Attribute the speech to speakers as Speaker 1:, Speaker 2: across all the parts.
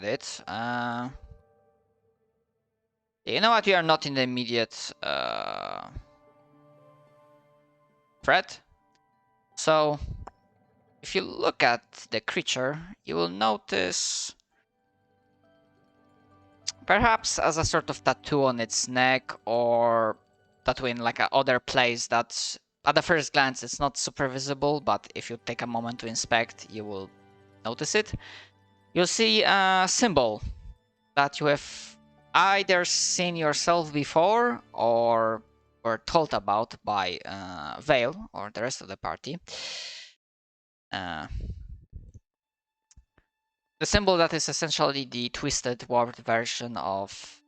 Speaker 1: it. You know what? You are not in the immediate threat. So, if you look at the creature, you will notice perhaps as a sort of tattoo on its neck, or tattoo in like a other place that at the first glance it's not super visible, but if you take a moment to inspect, you will notice it. You'll see a symbol that you have either seen yourself before or were told about by Vale or the rest of the party. The symbol that is essentially the twisted, warped version of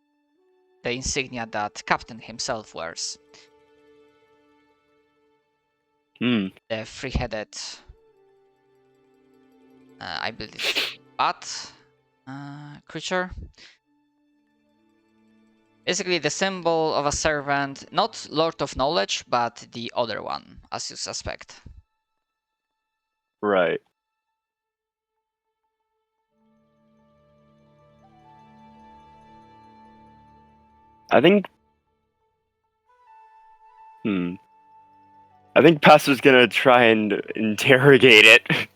Speaker 1: the insignia that Captain himself wears. The three-headed, I believe, bat creature. Basically the symbol of a servant, not Lord of Knowledge, but the other one, as you suspect.
Speaker 2: Right. I think... I think Pastor's gonna try and interrogate it.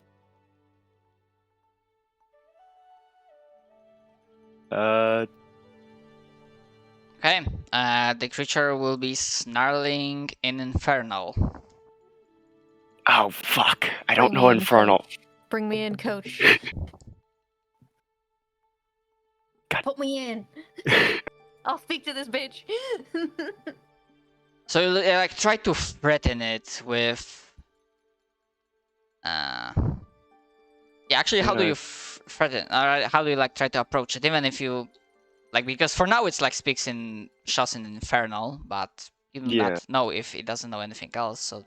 Speaker 1: Okay, the creature will be snarling in Infernal.
Speaker 2: Oh, fuck. I don't know Infernal.
Speaker 3: Bring me in, coach. Put me in. I'll speak to this bitch.
Speaker 1: So you like try to threaten it with... Yeah, actually, how do you threaten? How do you like try to approach it? Even if you... Like, because for now it's like speaks in shots in Infernal, but you do not know if it doesn't know anything else, so...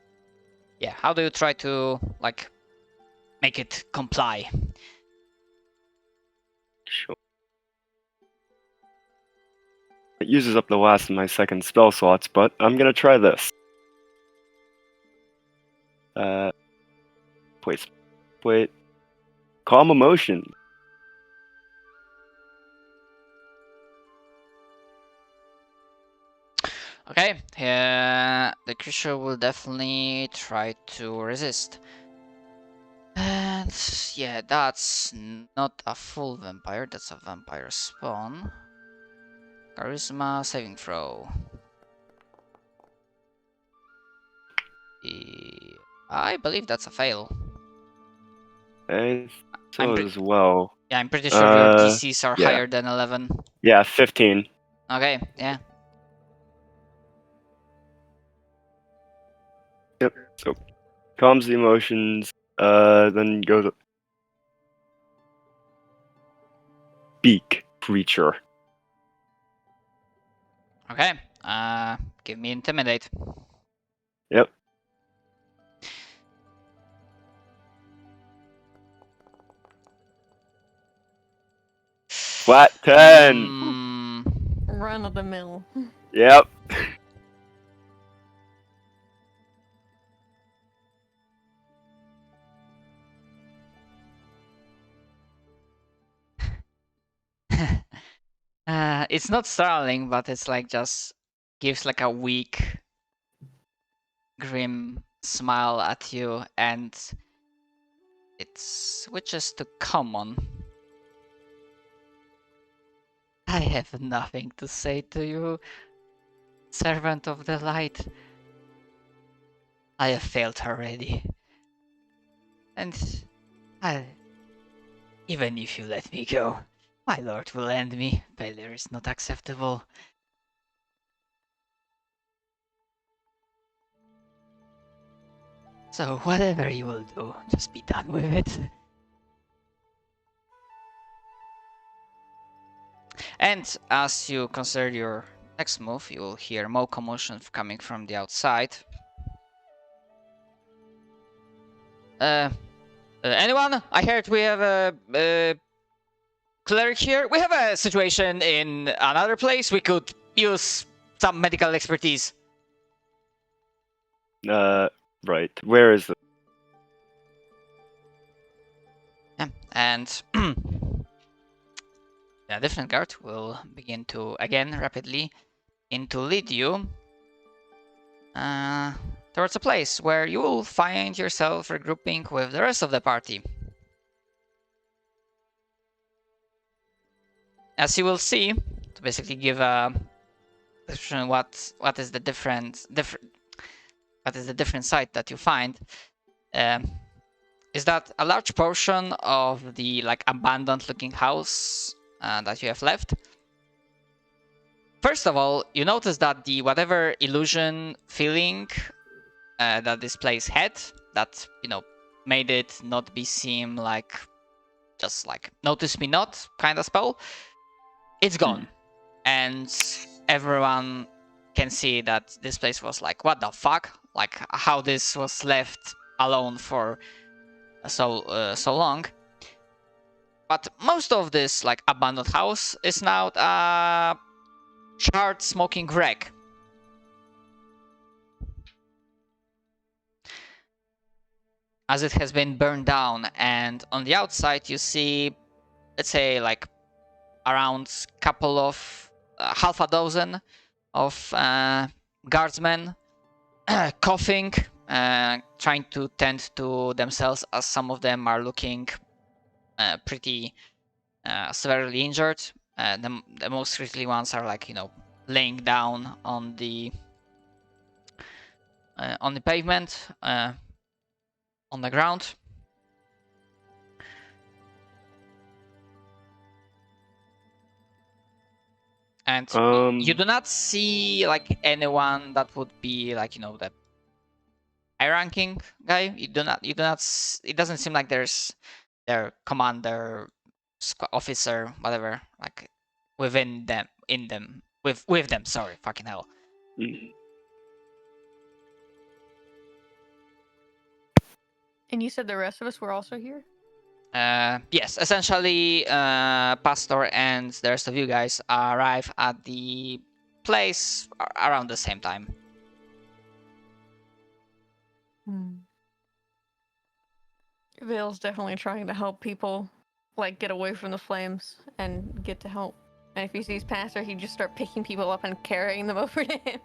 Speaker 1: Yeah, how do you try to, like, make it comply?
Speaker 2: Sure. It uses up the last of my second spell slots, but I'm gonna try this. Wait. Calm emotion.
Speaker 1: Okay, the creature will definitely try to resist. And yeah, that's not a full vampire, that's a vampire spawn. Charisma saving throw. I believe that's a fail.
Speaker 2: I thought as well.
Speaker 1: Yeah, I'm pretty sure your DCs are higher than 11.
Speaker 2: Yeah, 15.
Speaker 1: Okay, yeah.
Speaker 2: Yep, so calms the emotions, then goes... Beak creature.
Speaker 1: Okay, give me Intimidate.
Speaker 2: Yep. Flat 10!
Speaker 3: Run of the mill.
Speaker 2: Yep.
Speaker 1: It's not startling, but it's like just gives like a weak, grim smile at you, and it switches to common. I have nothing to say to you, servant of the light. I have failed already. And even if you let me go, my lord will end me. Failure is not acceptable. So whatever you will do, just be done with it. And as you consider your next move, you will hear more commotion coming from the outside. Anyone? I heard we have a cleric here. We have a situation in another place. We could use some medical expertise.
Speaker 2: Right. Where is it?
Speaker 1: Yeah. And a different guard will begin to again rapidly lead you towards a place where you will find yourself regrouping with the rest of the party. As you will see, to basically give a description what is the different site that you find, is that a large portion of the like abandoned looking house that you have left. First of all, you notice that the whatever illusion feeling that this place had, that made it not be seem like just like notice me not kind of spell, it's gone. And everyone can see that this place was like, what the fuck? Like how this was left alone for so long. But most of this like abandoned house is now a charred smoking wreck. As it has been burned down, and on the outside you see, let's say, like around couple of half a dozen of guardsmen coughing, trying to tend to themselves, as some of them are looking pretty severely injured. The most critically ones are like laying down on the pavement, on the ground. And you do not see like anyone that would be like the high ranking guy. You do not. It doesn't seem like there's their commander, officer, whatever, like within them, in them, with them. Sorry, fucking hell.
Speaker 3: And you said the rest of us were also here?
Speaker 1: Yes, essentially, Pastor and the rest of you guys arrive at the place around the same time.
Speaker 3: Vale's definitely trying to help people, like, get away from the flames and get to help. And if he sees Pastor, he'd just start picking people up and carrying them over to him.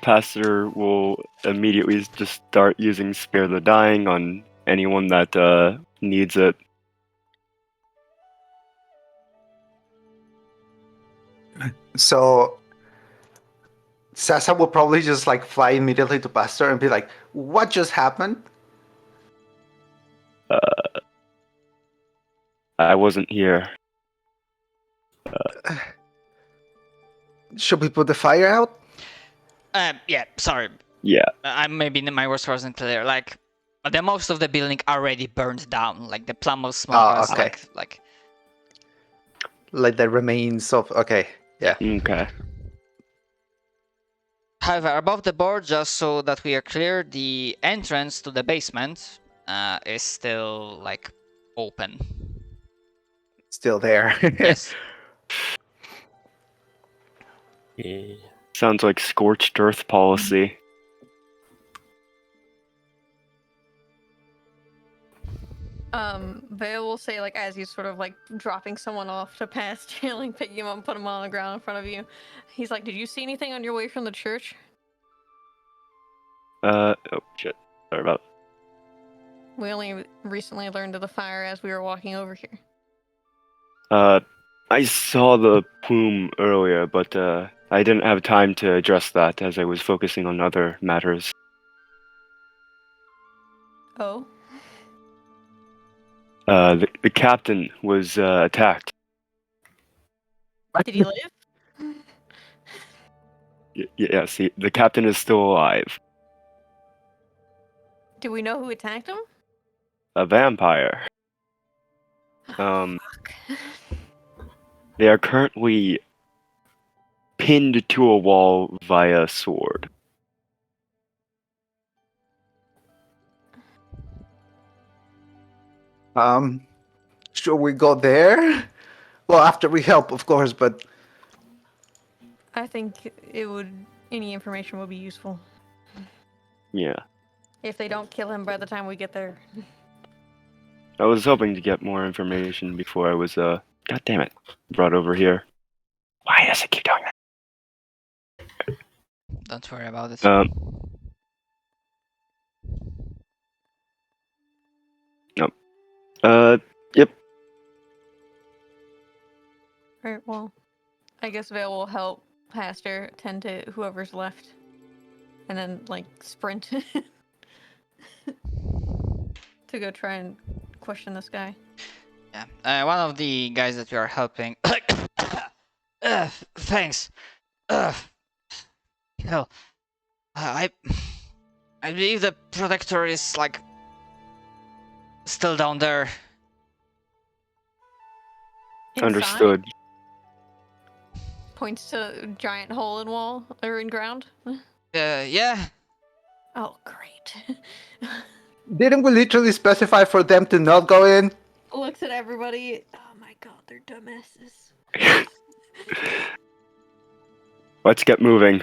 Speaker 2: Pastor will immediately just start using Spare the Dying on anyone that needs it.
Speaker 4: So Sasa will probably just like fly immediately to Pastor and be like, "What just happened?"
Speaker 2: I wasn't here.
Speaker 4: Should we put the fire out?
Speaker 1: Yeah, sorry.
Speaker 2: Yeah.
Speaker 1: Maybe my words wasn't clear. Like, the most of the building already burned down. Like the plum of smoke was
Speaker 4: okay. Like the remains of. Okay, yeah.
Speaker 2: Okay.
Speaker 1: However, above the board, just so that we are clear, the entrance to the basement is still like open.
Speaker 4: Still there.
Speaker 1: Yes.
Speaker 2: Yeah. Sounds like scorched earth policy.
Speaker 3: Vale will say, like, as he's sort of like dropping someone off to Pastor, like pick him up and put him on the ground in front of you. He's like, "Did you see anything on your way from the church?"
Speaker 2: Oh shit. Sorry about.
Speaker 3: We only recently learned of the fire as we were walking over here.
Speaker 2: I saw the plume earlier, but I didn't have time to address that as I was focusing on other matters.
Speaker 3: Oh?
Speaker 2: The captain was attacked.
Speaker 3: Did he live?
Speaker 2: Yes, the captain is still alive.
Speaker 3: Do we know who attacked him?
Speaker 2: A vampire.
Speaker 3: Fuck.
Speaker 2: They are currently pinned to a wall via sword.
Speaker 4: Should we go there? Well, after we help, of course, but
Speaker 3: I think any information would be useful.
Speaker 2: Yeah.
Speaker 3: If they don't kill him by the time we get there.
Speaker 2: I was hoping to get more information before I was God damn it, brought over here. Why does it keep doing
Speaker 1: Don't worry about it.
Speaker 2: that? Nope. Yep.
Speaker 3: Alright, well, I guess Vale will help Pastor tend to whoever's left. And then, like, sprint to go try and question this guy.
Speaker 1: Yeah. One of the guys that you are helping. Thanks. Hell, I believe the protector is like still down there.
Speaker 3: Inside?
Speaker 2: Understood.
Speaker 3: Points to a giant hole in wall or in ground.
Speaker 1: Yeah.
Speaker 3: Oh, great.
Speaker 4: Didn't we literally specify for them to not go in?
Speaker 3: Looks at everybody. Oh my god, they're dumbasses.
Speaker 2: Let's get moving.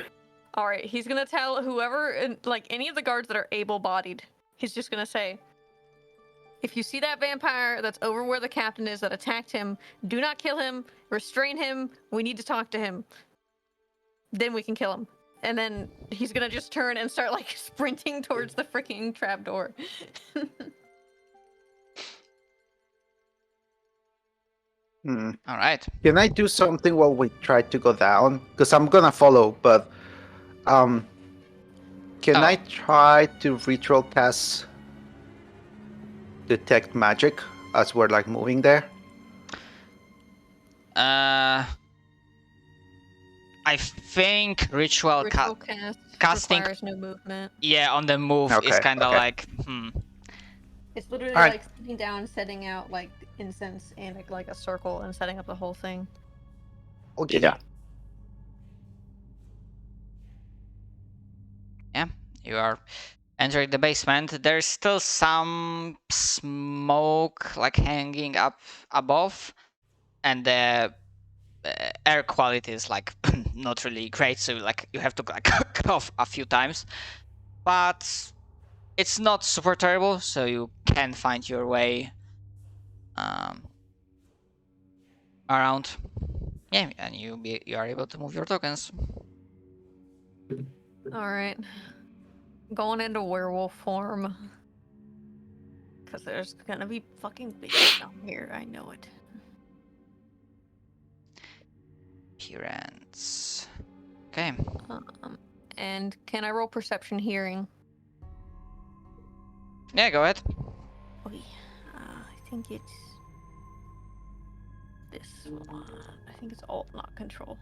Speaker 3: All right, he's gonna tell whoever, like any of the guards that are able-bodied, he's just gonna say, if you see that vampire that's over where the captain is that attacked him, do not kill him, restrain him, we need to talk to him. Then we can kill him. And then he's gonna just turn and start like sprinting towards the freaking trapdoor.
Speaker 1: All right.
Speaker 4: Can I do something while we try to go down? Because I'm gonna follow, but can I try to ritual cast detect magic as we're like moving there?
Speaker 1: I think ritual
Speaker 3: Ritual cast
Speaker 1: casting.
Speaker 3: requires no movement.
Speaker 1: Yeah, on the move is
Speaker 4: Okay,
Speaker 1: kind of
Speaker 4: okay.
Speaker 1: like
Speaker 3: It's literally
Speaker 4: Alright.
Speaker 3: like sitting down, setting out like incense and like a circle and setting up the whole thing.
Speaker 4: Okay.
Speaker 2: Yeah.
Speaker 1: You are entering the basement. There's still some smoke like hanging up above, and the air quality is like not really great. So like you have to like cough a few times, but it's not super terrible. So you can find your way around. Yeah, and you are able to move your tokens.
Speaker 3: All right, going into werewolf form. Cause there's gonna be fucking bitches down here. I know it.
Speaker 1: Appearance. Okay.
Speaker 3: And can I roll perception hearing?
Speaker 1: Yeah, go ahead.
Speaker 3: Okay. I think it's this one. I think it's alt, not control.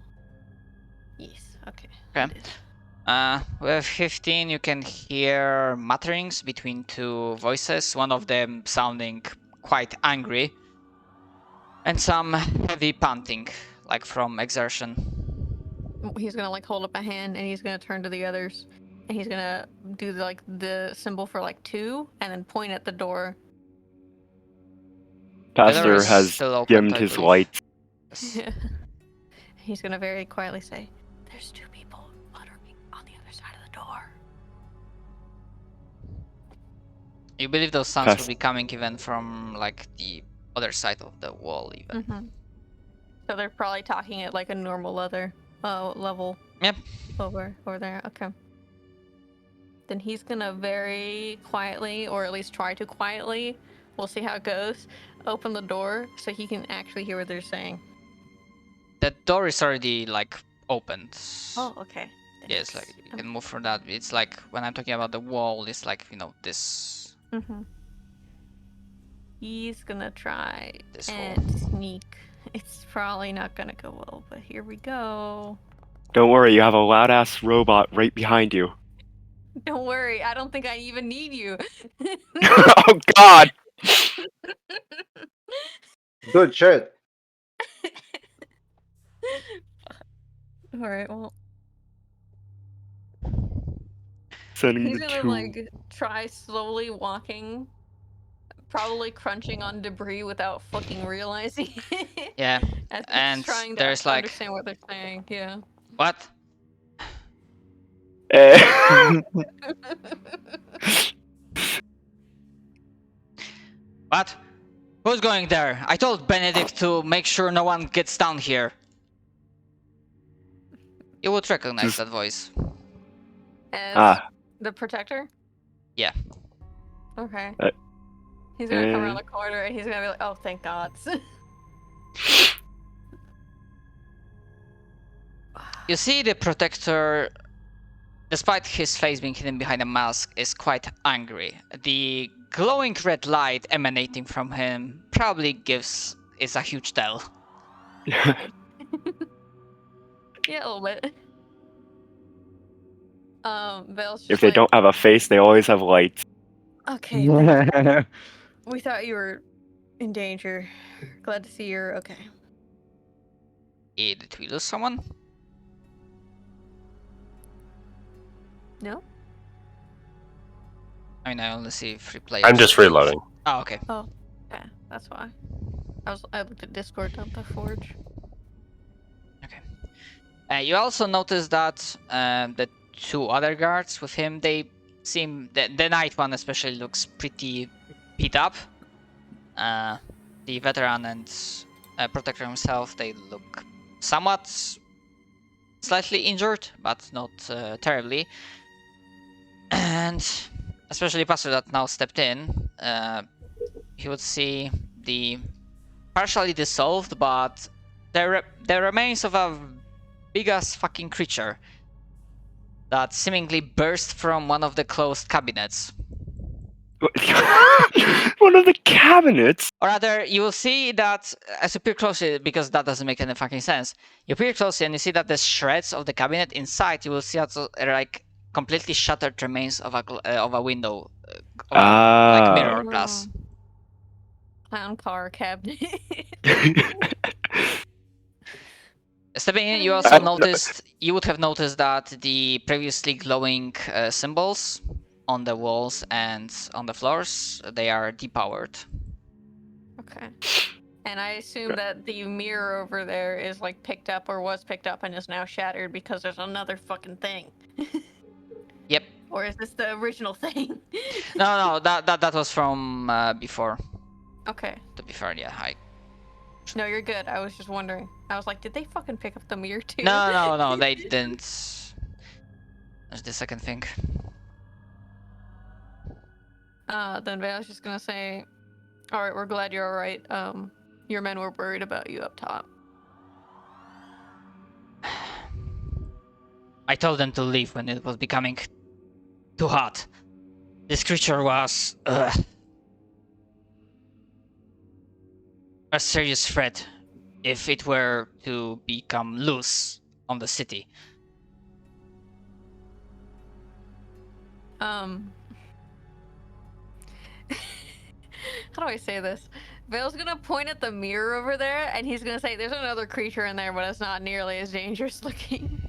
Speaker 3: Yes. Okay.
Speaker 1: Okay.
Speaker 3: it is.
Speaker 1: With 15, you can hear mutterings between two voices, one of them sounding quite angry, and some heavy panting, like from exertion.
Speaker 3: He's gonna like hold up a hand and he's gonna turn to the others and he's gonna do like the symbol for like 2 and then point at the door.
Speaker 1: The door
Speaker 2: Pastor
Speaker 1: is
Speaker 2: has
Speaker 1: still open,
Speaker 2: dimmed
Speaker 1: I
Speaker 2: his
Speaker 1: believe.
Speaker 2: lights.
Speaker 1: Yes.
Speaker 3: He's gonna very quietly say, "There's 2 people muttering on the other side of the door."
Speaker 1: You believe those sounds
Speaker 2: Pass.
Speaker 1: will be coming even from like the other side of the wall, even.
Speaker 3: Mm-hmm. So they're probably talking at like a normal level.
Speaker 1: Yep.
Speaker 3: Over there. Okay. Then he's gonna very quietly, or at least try to quietly, we'll see how it goes, open the door so he can actually hear what they're saying.
Speaker 1: The door is already like opened.
Speaker 3: Oh, okay. Then
Speaker 1: Yes, like you can move from that. It's like when I'm talking about the wall, it's like, you know, this
Speaker 3: Mm-hmm. He's gonna try
Speaker 1: this
Speaker 3: and
Speaker 1: wall.
Speaker 3: sneak. It's probably not gonna go well, but here we go.
Speaker 2: Don't worry, you have a loud ass robot right behind you.
Speaker 3: Don't worry, I don't think I even need you.
Speaker 2: Oh God!
Speaker 4: Good shit.
Speaker 3: Alright, well,
Speaker 2: Sending
Speaker 3: he's
Speaker 2: the
Speaker 3: gonna
Speaker 2: two.
Speaker 3: like try slowly walking, probably crunching on debris without fucking realizing it.
Speaker 1: Yeah,
Speaker 3: As he's
Speaker 1: and
Speaker 3: trying to
Speaker 1: there's like
Speaker 3: understand what they're saying, yeah.
Speaker 1: what?
Speaker 2: Eh.
Speaker 1: What? Who's going there? I told Benedict to make sure no one gets down here. You would recognize that voice.
Speaker 3: As the protector?
Speaker 1: Yeah.
Speaker 3: Okay.
Speaker 2: Uh,
Speaker 3: He's gonna come around the corner and he's gonna be like, oh, thank God.
Speaker 1: You see the protector, despite his face being hidden behind a mask, is quite angry. The glowing red light emanating from him probably is a huge tell.
Speaker 3: Yeah, a little bit. Vale's just
Speaker 2: If they
Speaker 3: like,
Speaker 2: don't have a face, they always have lights.
Speaker 3: okay, thank you. We thought you were in danger. Glad to see you're okay.
Speaker 1: Did we lose someone?
Speaker 3: No?
Speaker 1: I mean, I only see 3 players.
Speaker 5: I'm just reloading.
Speaker 1: Oh, okay.
Speaker 3: Yeah, that's why. I looked at Discord, not the Forge.
Speaker 1: You also notice that the 2 other guards with him, they seem... The night one especially looks pretty beat up. The veteran and protector himself, they look somewhat slightly injured, but not terribly. And especially Pastor that now stepped in, he would see the partially dissolved, but the remains of a big-ass fucking creature that seemingly burst from one of the closed cabinets.
Speaker 2: One of the cabinets.
Speaker 1: Or rather, you will see that as you peer closely, because that doesn't make any fucking sense. You peer closely and you see that the shreds of the cabinet inside, you will see also like completely shattered remains of a window, like mirror glass.
Speaker 3: Clown car cabinet.
Speaker 1: Stepping in, you also noticed, you would have noticed that the previously glowing symbols on the walls and on the floors, they are depowered.
Speaker 3: Okay. And I assume that the mirror over there is like picked up or was picked up and is now shattered because there's another fucking thing.
Speaker 1: Yep.
Speaker 3: Or is this the original thing?
Speaker 1: No, that was from before.
Speaker 3: Okay.
Speaker 1: To be fair, yeah,
Speaker 3: No, you're good. I was just wondering. I was like, did they fucking pick up the mirror too?
Speaker 1: No, they didn't. There's the second thing.
Speaker 3: Then Vale's just gonna say, alright, we're glad you're alright. Your men were worried about you up top.
Speaker 1: I told them to leave when it was becoming too hot. This creature was a serious threat if it were to become loose on the city.
Speaker 3: How do I say this? Vale's gonna point at the mirror over there and he's gonna say, there's another creature in there, but it's not nearly as dangerous looking.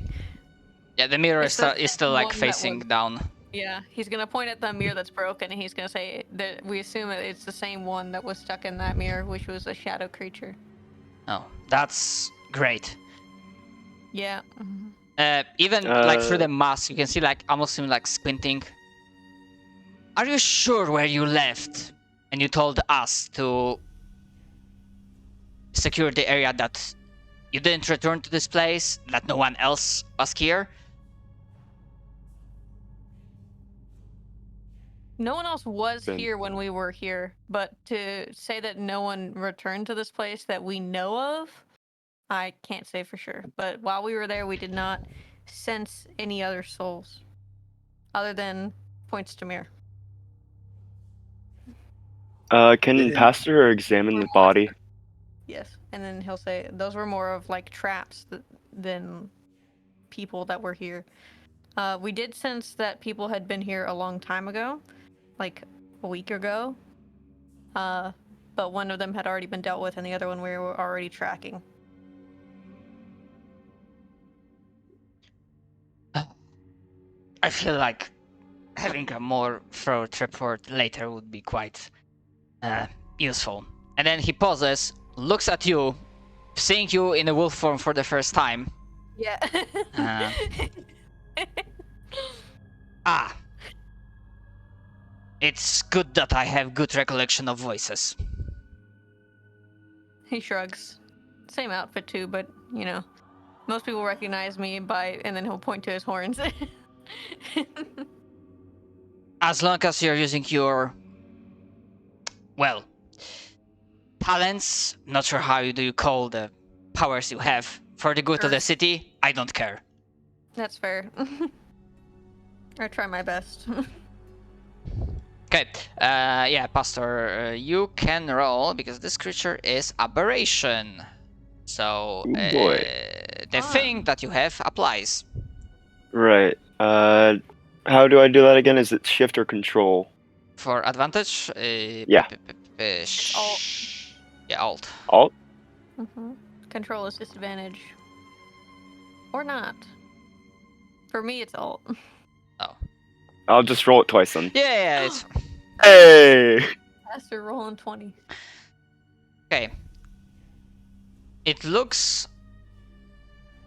Speaker 1: Yeah, the mirror is
Speaker 3: the
Speaker 1: still like
Speaker 3: one that
Speaker 1: facing
Speaker 3: was-
Speaker 1: down.
Speaker 3: Yeah, he's gonna point at the mirror that's broken and he's gonna say that we assume that it's the same one that was stuck in that mirror, which was a shadow creature.
Speaker 1: Oh, that's great.
Speaker 3: Yeah.
Speaker 1: Even like through the mask, you can see like almost him like squinting. Are you sure where you left? And you told us to secure the area, that you didn't return to this place, that no one else was here?
Speaker 3: No one else was
Speaker 2: Then-
Speaker 3: here when we were here, but to say that no one returned to this place that we know of, I can't say for sure. But while we were there, we did not sense any other souls, other than points to mirror.
Speaker 2: Can Pastor examine the body?
Speaker 3: Yes, and then he'll say those were more of like traps than people that were here. We did sense that people had been here a long time ago, like a week ago. But one of them had already been dealt with, and the other one we were already tracking.
Speaker 1: I feel like having a more thorough report later would be quite useful. And then he pauses, looks at you, seeing you in a wolf form for the first time.
Speaker 3: Yeah.
Speaker 1: It's good that I have good recollection of voices.
Speaker 3: He shrugs. Same outfit too, but you know, most people recognize me by, and then he'll point to his horns.
Speaker 1: As long as you're using your, well, talents, not sure how do you call the powers you have, for the good of the
Speaker 3: Sure.
Speaker 1: city, I don't care.
Speaker 3: That's fair. I try my best.
Speaker 1: Okay, yeah, Pastor, you can roll because this creature is aberration. So
Speaker 2: Ooh, boy.
Speaker 1: the
Speaker 3: Fun.
Speaker 1: thing that you have applies.
Speaker 2: Right. How do I do that again? Is it shift or control?
Speaker 1: For advantage,
Speaker 2: Yeah.
Speaker 3: Alt.
Speaker 1: Yeah, alt.
Speaker 2: Alt?
Speaker 3: Control is disadvantage. Or not. For me, it's alt.
Speaker 1: Oh.
Speaker 2: I'll just roll it twice then.
Speaker 1: Yeah, it's
Speaker 2: Hey!
Speaker 3: Faster rolling 20.
Speaker 1: okay. It looks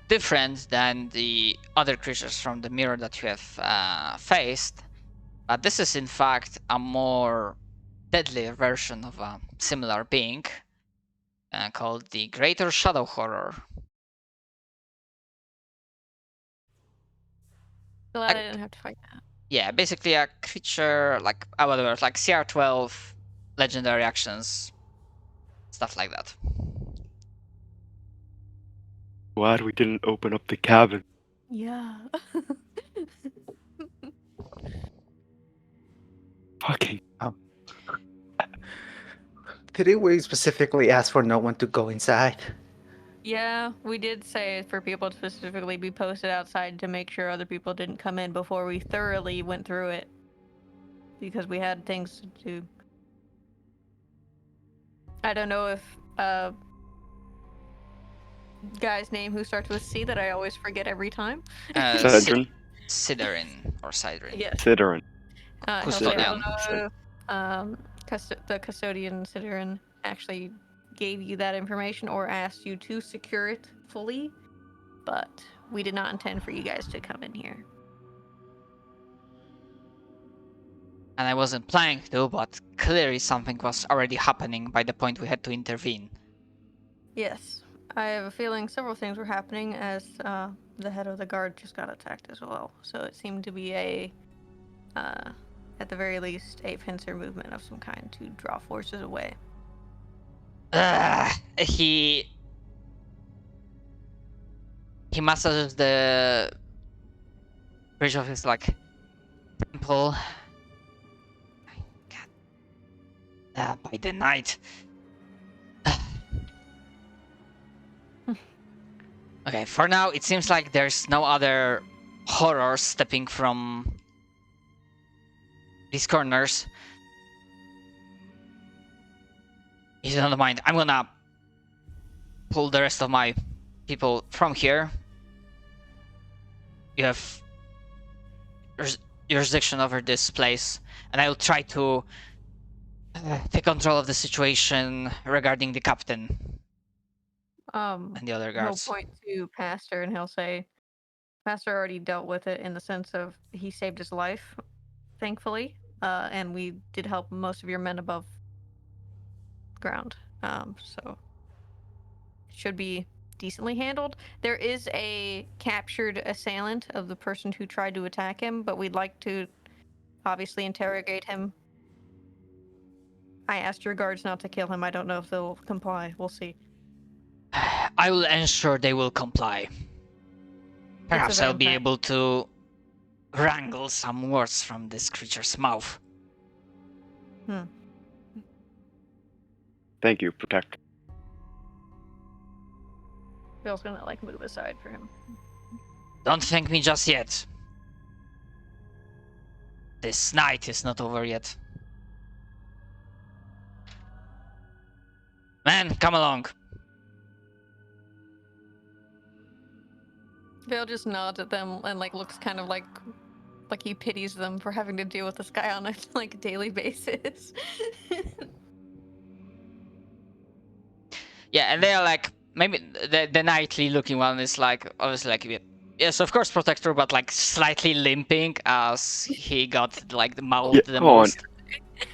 Speaker 1: different than the other creatures from the mirror that you have faced, but this is in fact a more deadly version of a similar being called the Greater Shadow Horror.
Speaker 3: Glad I didn't have to fight that.
Speaker 1: Yeah, basically a creature like whatever, like CR12, legendary actions, stuff like that.
Speaker 2: Glad we didn't open up the cabin.
Speaker 3: Yeah.
Speaker 2: Fucking.
Speaker 4: Did we specifically ask for no one to go inside?
Speaker 3: Yeah, we did say for people to specifically be posted outside to make sure other people didn't come in before we thoroughly went through it. Because we had things to do. I don't know if guy's name who starts with C that I always forget every time.
Speaker 2: Cedrin?
Speaker 1: Sidorin or Sidorin.
Speaker 3: Yes.
Speaker 2: Cedrin.
Speaker 3: He'll say, I
Speaker 1: Custodian.
Speaker 3: don't know if the custodian Sidorin actually gave you that information or asked you to secure it fully, but we did not intend for you guys to come in here.
Speaker 1: And I wasn't planning to, but clearly something was already happening by the point we had to intervene.
Speaker 3: Yes, I have a feeling several things were happening as the head of the guard just got attacked as well. So it seemed to be at the very least, a pincer movement of some kind to draw forces away.
Speaker 1: He massages the bridge of his like temple. By the night. Okay, for now it seems like there's no other horror stepping from these corners. If you don't mind, I'm gonna pull the rest of my people from here. You have jurisdiction over this place, and I will try to take control of the situation regarding the captain and the other guards.
Speaker 3: He'll point to Pastor and he'll say, Pastor already dealt with it in the sense of he saved his life, thankfully, and we did help most of your men above ground, so it should be decently handled. There is a captured assailant of the person who tried to attack him, but we'd like to obviously interrogate him. I asked your guards not to kill him. I don't know if they'll comply. We'll see.
Speaker 1: I will ensure they will comply. Perhaps I'll be
Speaker 3: vampire.
Speaker 1: able to wrangle some words from this creature's mouth.
Speaker 2: Thank you, Protector.
Speaker 3: Bill's gonna move aside for him.
Speaker 1: Don't thank me just yet. This night is not over yet. Man, come along.
Speaker 3: Bill just nods at them and looks kind of like he pities them for having to deal with this guy on a daily basis.
Speaker 1: Yeah, and they are maybe the nightly looking one is obviously yes, of course, Protector, but slightly limping as he got the mouth
Speaker 2: Yeah,
Speaker 1: the
Speaker 2: hold on.
Speaker 1: most.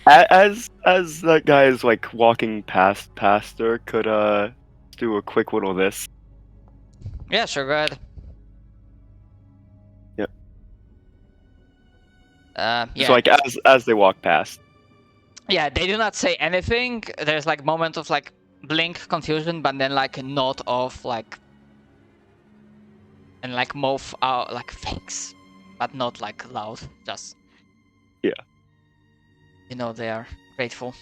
Speaker 2: As that guy is like walking past her, could do a quick little this.
Speaker 1: Yeah, sure, go ahead.
Speaker 2: Yep.
Speaker 1: Yeah.
Speaker 2: Just like as they walk past.
Speaker 1: Yeah, they do not say anything. There's like moment of like blink confusion, but then like a nod of like and like mouth out like thanks, but not like loud. Just
Speaker 2: Yeah.
Speaker 1: you know they are grateful.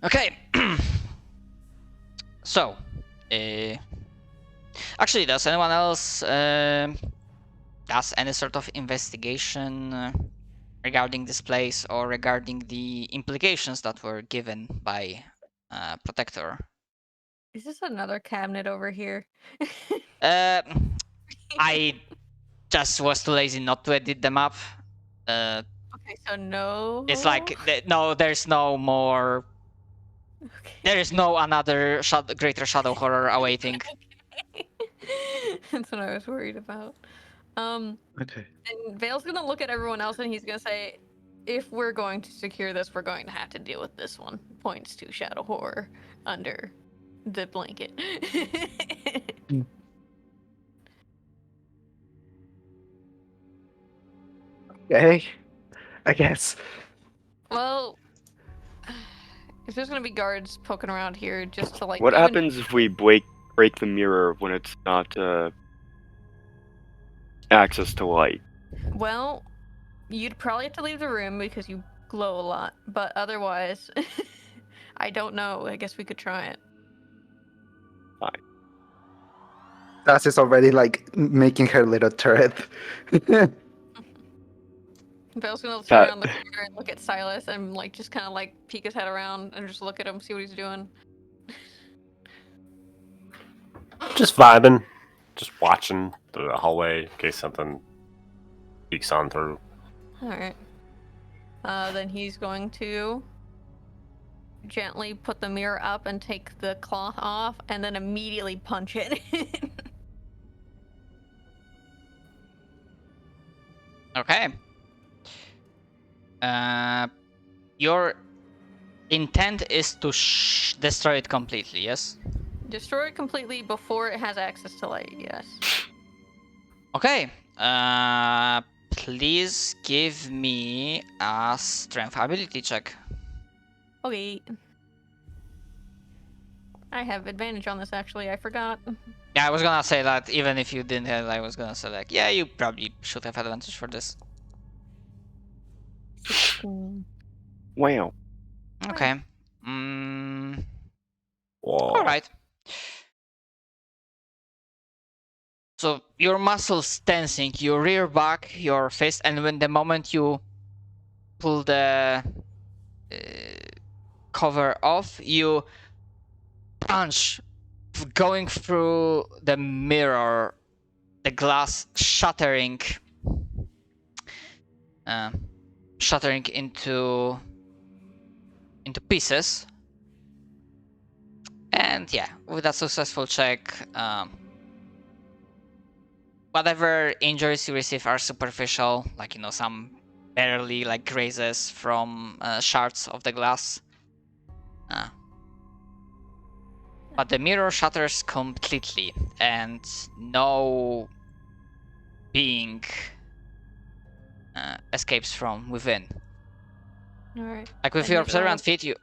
Speaker 1: Okay. So, actually, does anyone else does any sort of investigation regarding this place or regarding the implications that were given by Protector?
Speaker 3: Is this another cabinet over here?
Speaker 1: Uh, I just was too lazy not to edit them up.
Speaker 3: Okay, so no.
Speaker 1: It's like no, there's no more.
Speaker 3: Okay.
Speaker 1: There is no another greater shadow horror awaiting.
Speaker 3: That's what I was worried about.
Speaker 4: Okay.
Speaker 3: And Vale's gonna look at everyone else and he's gonna say, if we're going to secure this, we're going to have to deal with this one. Points to shadow horror under the blanket.
Speaker 4: Okay. I guess.
Speaker 3: Well, if there's gonna be guards poking around here just to like
Speaker 2: What
Speaker 3: even-
Speaker 2: happens if we break the mirror when it's not access to light?
Speaker 3: Well, you'd probably have to leave the room because you glow a lot, but otherwise I don't know. I guess we could try it.
Speaker 4: Sass is already like making her little turret.
Speaker 3: Vale's gonna turn
Speaker 2: That-
Speaker 3: around the corner and look at Silas and like just kind of like peek his head around and just look at him, see what he's doing.
Speaker 5: Just vibing, just watching the hallway in case something peeks on through.
Speaker 3: All right. Then he's going to gently put the mirror up and take the cloth off, and then immediately punch it.
Speaker 1: Okay. Your intent is to destroy it completely, yes?
Speaker 3: Destroy it completely before it has access to light. Yes.
Speaker 1: Okay. Please give me a strength ability check.
Speaker 3: Okay. I have advantage on this actually. I forgot.
Speaker 1: Yeah, I was gonna say that even if you didn't have, I was gonna say like, yeah, you probably should have advantage for this.
Speaker 2: Wow.
Speaker 1: Okay.
Speaker 5: Whoa.
Speaker 1: All right. So your muscles tensing, you rear back your fist, and when the moment you pull the cover off, you punch, going through the mirror, the glass shattering, shattering into pieces. And yeah, with a successful check, whatever injuries you receive are superficial, like, you know, some barely like grazes from shards of the glass. But the mirror shatters completely, and no being escapes from within.
Speaker 3: All right.
Speaker 1: Like with
Speaker 3: And
Speaker 1: your
Speaker 3: he's gonna
Speaker 1: observant
Speaker 3: look-
Speaker 1: feet, you.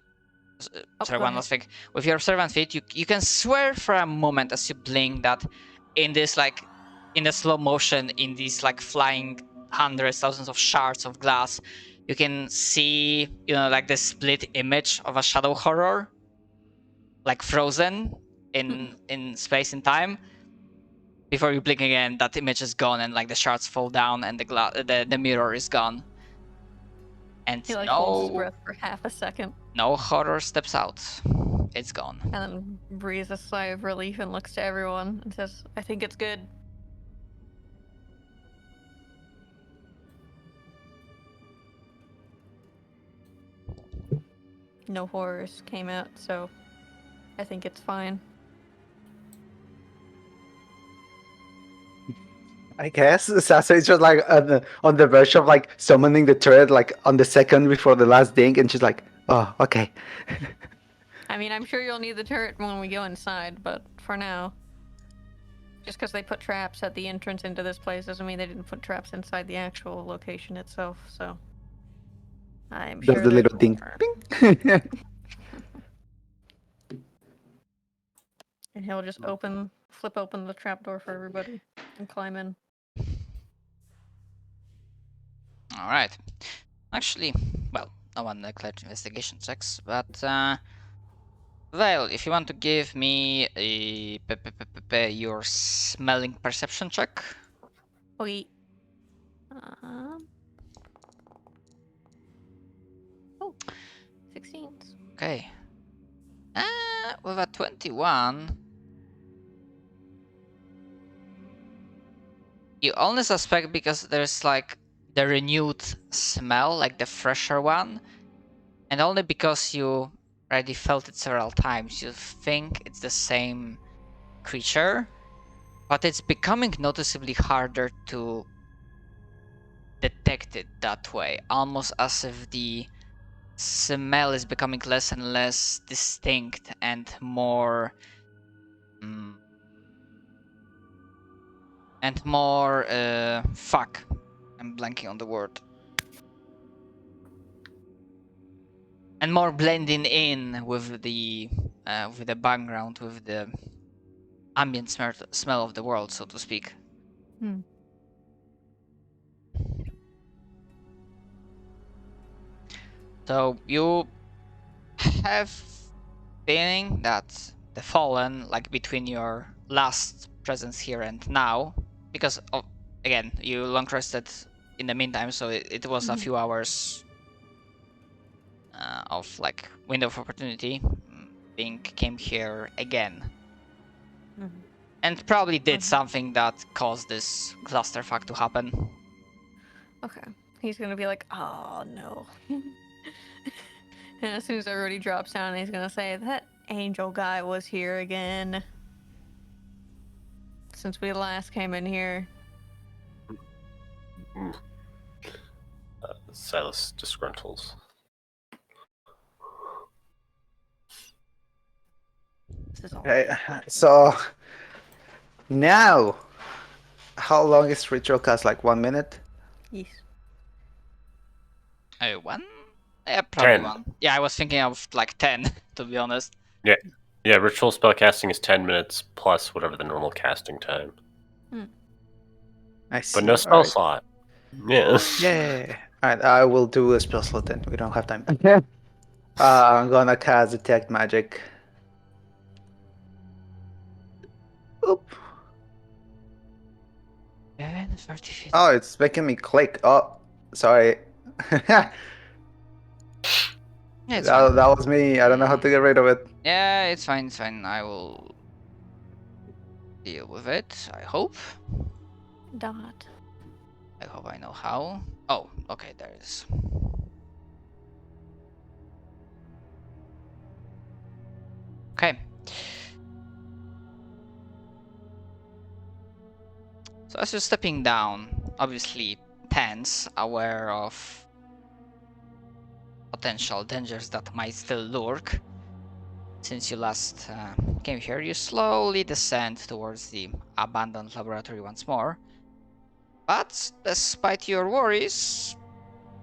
Speaker 3: Oh,
Speaker 1: Sorry,
Speaker 3: go
Speaker 1: one
Speaker 3: ahead.
Speaker 1: last thing. With your observant feet, you can swear for a moment as you blink that in this like in the slow motion, in these like flying hundreds, thousands of shards of glass, you can see, you know, like the split image of a shadow horror, like frozen in space and time. Before you blink again, that image is gone, and like the shards fall down, and the mirror is gone. And
Speaker 3: He like holds his
Speaker 1: no
Speaker 3: breath for half a second
Speaker 1: horror steps out. It's gone.
Speaker 3: and then breathes a sigh of relief and looks to everyone and says, "I think it's good." No horrors came out, so I think it's fine.
Speaker 4: I guess Sasa is just like on the verge of like summoning the turret like on the second before the last ding, and she's like, "Oh, okay."
Speaker 3: I mean, I'm sure you'll need the turret when we go inside, but for now, just because they put traps at the entrance into this place doesn't mean they didn't put traps inside the actual location itself. So I'm
Speaker 4: Does
Speaker 3: sure
Speaker 4: the
Speaker 3: there's
Speaker 4: little ding,
Speaker 3: more.
Speaker 4: ping.
Speaker 3: And he'll just flip open the trapdoor for everybody and climb in.
Speaker 1: All right. Actually, well, no one declared investigation checks, but well, if you want to give me your smelling perception check.
Speaker 3: Okay. Um. Oh, 16.
Speaker 1: Okay. With a 21, you only suspect because there's like the renewed smell, like the fresher one, and only because you already felt it several times, you think it's the same creature, but it's becoming noticeably harder to detect it that way, almost as if the smell is becoming less and less distinct and more fuck, I'm blanking on the word, and more blending in with the background, with the ambient smell of the world, so to speak.
Speaker 3: Hmm.
Speaker 1: So you have feeling that the Fallen, like between your last presence here and now, because of, again, you long rested in the meantime, so it was a few hours of like window of opportunity. Being came here again, and probably did something that caused this clusterfuck to happen.
Speaker 3: Okay. He's gonna be like, oh no. And as soon as everybody drops down, he's gonna say, that angel guy was here again. Since we last came in here.
Speaker 5: Silas disgruntles.
Speaker 3: This is all.
Speaker 4: Okay, so now, how long is ritual cast? Like 1 minute?
Speaker 3: Yes.
Speaker 1: One? Yeah, probably
Speaker 5: 10.
Speaker 1: one. Yeah, I was thinking of like 10, to be honest.
Speaker 5: Yeah, ritual spell casting is 10 minutes plus whatever the normal casting time.
Speaker 4: I see.
Speaker 5: But no spell
Speaker 4: Alright.
Speaker 5: slot. Yeah.
Speaker 4: Yeah. Alright, I will do a spell slot then. We don't have time. I'm gonna cast detect magic. Oop.
Speaker 1: 7, 30, 50.
Speaker 4: Oh, it's making me click. Oh, sorry.
Speaker 1: Yeah, it's
Speaker 4: that,
Speaker 1: fine.
Speaker 4: that was me. I don't know how to get rid of it.
Speaker 1: Yeah, it's fine, it's fine. I will deal with it, I hope.
Speaker 3: Dot.
Speaker 1: I hope I know how. Oh, okay, there it is. Okay. So as you're stepping down, obviously tense, aware of potential dangers that might still lurk. Since you last came here, you slowly descend towards the abandoned laboratory once more. But despite your worries,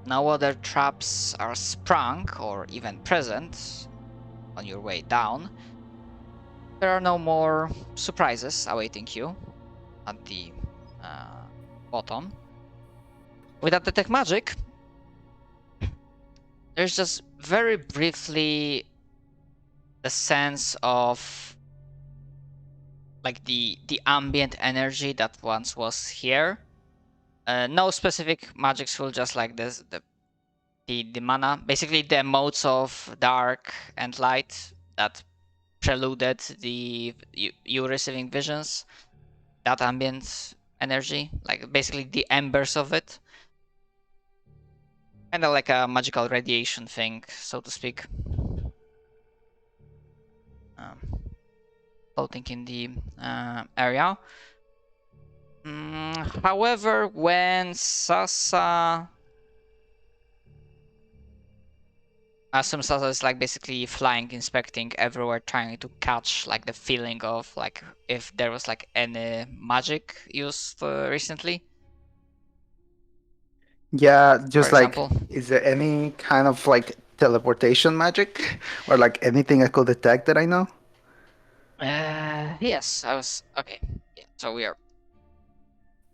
Speaker 1: no other traps are sprung or even present on your way down. There are no more surprises awaiting you at the bottom. Without detect magic, there's just very briefly the sense of like the ambient energy that once was here. No specific magics will just like this the mana, basically the modes of dark and light that preluded the you receiving visions, that ambient energy, like basically the embers of it, kind of like a magical radiation thing, so to speak, floating in the area. However, when Sasa, I assume Sasa is like basically flying, inspecting everywhere, trying to catch like the feeling of like if there was like any magic used recently,
Speaker 4: Yeah,
Speaker 1: for
Speaker 4: just like,
Speaker 1: example.
Speaker 4: is there any kind of like teleportation magic or like anything I could detect that I know?
Speaker 1: Yes, I was okay. Yeah, so we are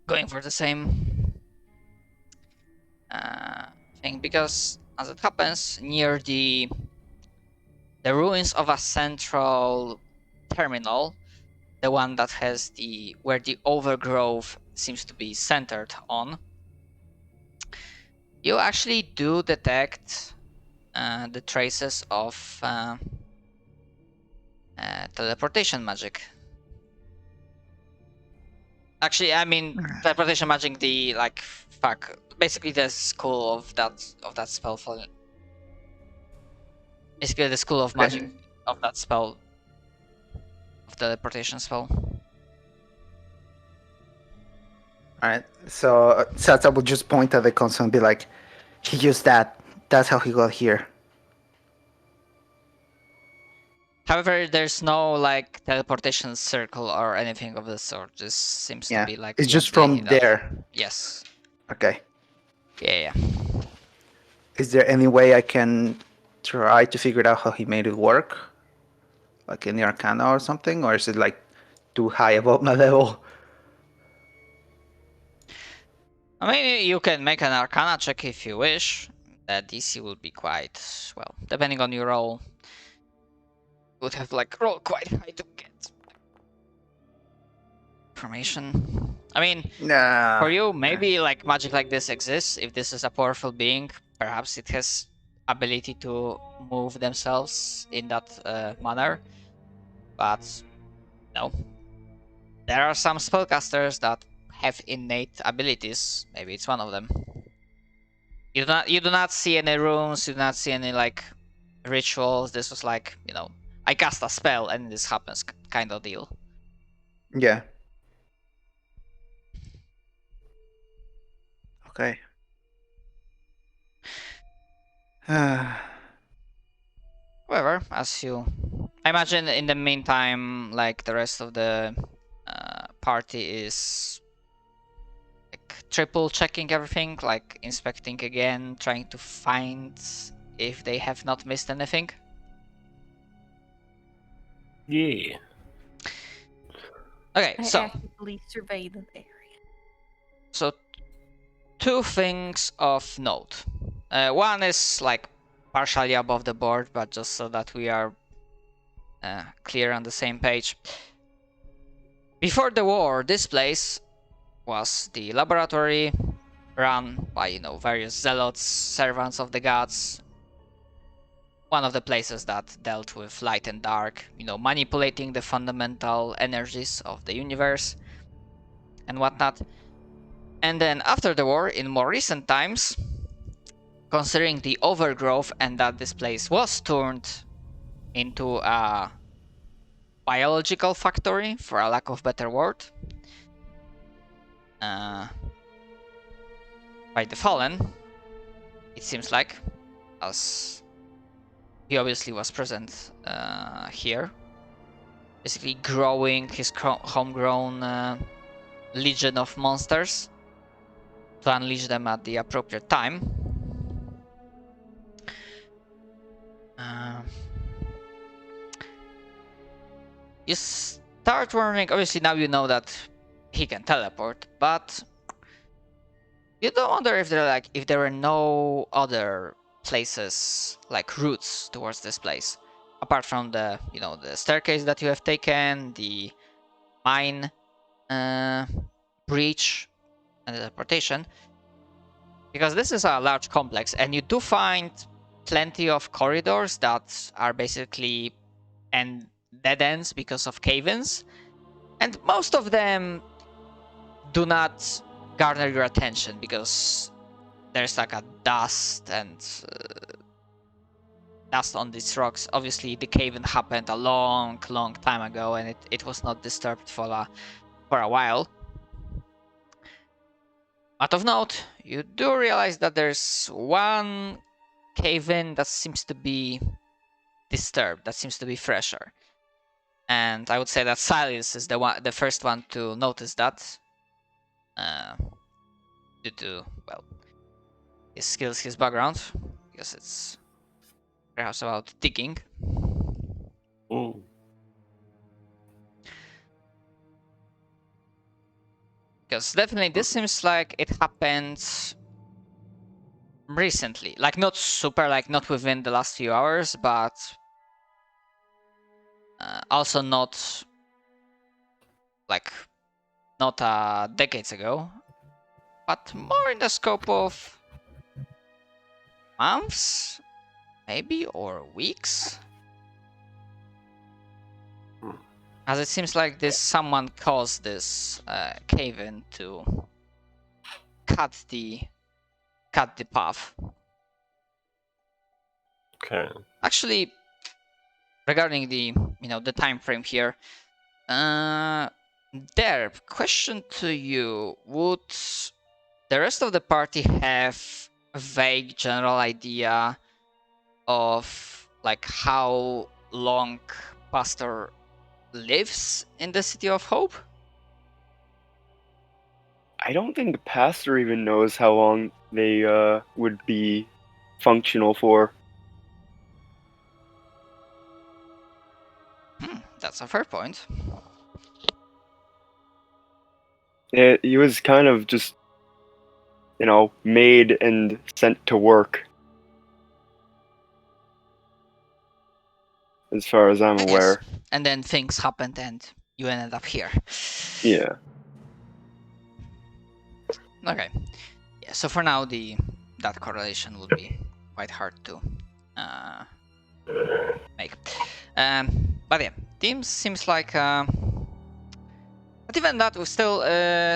Speaker 1: going for the same thing because, as it happens, near the ruins of a central terminal, the one that has the where the overgrowth seems to be centered on, you actually do detect the traces of teleportation magic. Actually, I mean teleportation magic. The like fuck, basically the school of that spell. Basically, the school of magic of that spell, of teleportation spell.
Speaker 4: Alright, so Sasa would just point at the console and be like, he used that. That's how he got here.
Speaker 1: However, there's no like teleportation circle or anything of the sort. This seems to
Speaker 4: Yeah,
Speaker 1: be like
Speaker 4: it's just
Speaker 1: simply
Speaker 4: from
Speaker 1: that.
Speaker 4: there.
Speaker 1: Yes.
Speaker 4: Okay.
Speaker 1: Yeah.
Speaker 4: Is there any way I can try to figure out how he made it work? Like in the Arcana or something? Or is it like too high above my level?
Speaker 1: I mean, you can make an Arcana check if you wish. The DC will be quite well, depending on your roll. Would have like roll quite high to get information. I mean,
Speaker 4: Nah.
Speaker 1: for you, maybe like magic like this exists. If this is a powerful being, perhaps it has ability to move themselves in that manner. But no, there are some spellcasters that have innate abilities. Maybe it's one of them. You do not see any runes. You do not see any like rituals. This was like, I cast a spell and this happens kind of deal.
Speaker 4: Yeah. Okay.
Speaker 1: However, I imagine in the meantime, like the rest of the party is like triple checking everything, like inspecting again, trying to find if they have not missed anything.
Speaker 5: Yeah.
Speaker 1: Okay,
Speaker 3: I
Speaker 1: so
Speaker 3: actively survey the area.
Speaker 1: so two things of note. One is like partially above the board, but just so that we are clear on the same page. Before the war, this place was the laboratory run by, various zealots, servants of the gods. One of the places that dealt with light and dark, manipulating the fundamental energies of the universe and whatnot. And then after the war, in more recent times, considering the overgrowth and that this place was turned into a biological factory, for a lack of better word, by the Fallen, it seems like, as he obviously was present here, basically growing his homegrown legion of monsters to unleash them at the appropriate time. You start wondering, obviously now you know that he can teleport, but you don't wonder if there are no other places, like routes towards this place, apart from the the staircase that you have taken, the mine breach, and the teleportation, because this is a large complex, and you do find plenty of corridors that are basically dead ends because of cave-ins, and most of them do not garner your attention because there's like a dust on these rocks. Obviously, the cave-in happened a long time ago, and it was not disturbed for a while. out of note, you do realize that there's one cave-in that seems to be disturbed, that seems to be fresher. And I would say that Silas is the first one to notice that. Due to, well, his skills, his background, because it's perhaps about digging.
Speaker 5: Ooh.
Speaker 1: Because definitely this seems like it happened recently. Like not super, like not within the last few hours, but also not like not decades ago, but more in the scope of months, maybe, or weeks. As it seems like someone caused this cave-in to cut the path.
Speaker 5: Okay.
Speaker 1: Actually, regarding the time frame here, Derp, question to you: would the rest of the party have a vague general idea of like how long Pastor lives in the City of Hope?
Speaker 2: I don't think the pastor even knows how long they would be functional for.
Speaker 1: That's a fair point.
Speaker 2: He was kind of just, made and sent to work. As far as I'm aware.
Speaker 1: Yes. And then things happened and you ended up here.
Speaker 2: Yeah.
Speaker 1: Okay. Yeah, so for now that correlation would be quite hard to make. But yeah, team seems like but even that was still